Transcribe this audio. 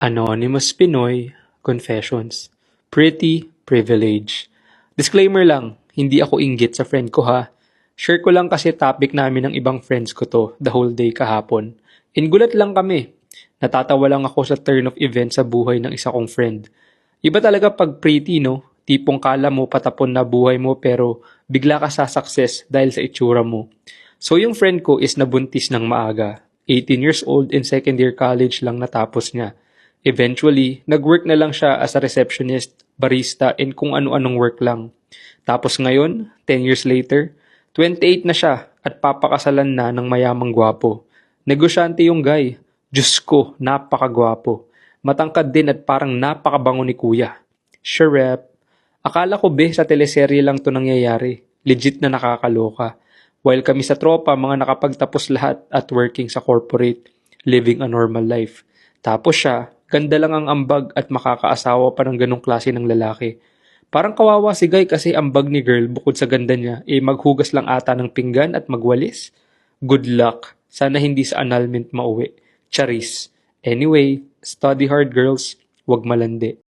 Anonymous Pinoy Confessions. Pretty privilege. Disclaimer lang, hindi ako inggit sa friend ko ha. Share ko lang kasi topic namin ng ibang friends ko to the whole day kahapon. Ingulat lang kami. Natatawa lang ako sa turn of events sa buhay ng isa kong friend. Iba talaga pag pretty no? Tipong kala mo patapon na buhay mo pero bigla ka sa success dahil sa itsura mo. So yung friend ko is nabuntis ng maaga. 18 years old and second year college lang natapos niya. Eventually, nag-work na lang siya as a receptionist, barista, and kung ano-anong work lang. Tapos ngayon, 10 years later, 28 na siya at papakasalan na ng mayamang gwapo. Negosyante yung guy. Diyos ko, napakagwapo. Matangkad din at parang napakabango ni kuya. Sure. Akala ko sa teleserye lang to nangyayari. Legit na nakakaloka. While kami sa tropa, mga nakapagtapos lahat at working sa corporate, living a normal life. Tapos siya, ganda lang ang ambag at makakaasawa pa ng ganong klase ng lalaki. Parang kawawa si Guy kasi ambag ni girl bukod sa ganda niya, maghugas lang ata ng pinggan at magwalis. Good luck. Sana hindi sa annulment mauwi. Charis. Anyway, study hard girls. Wag malandi.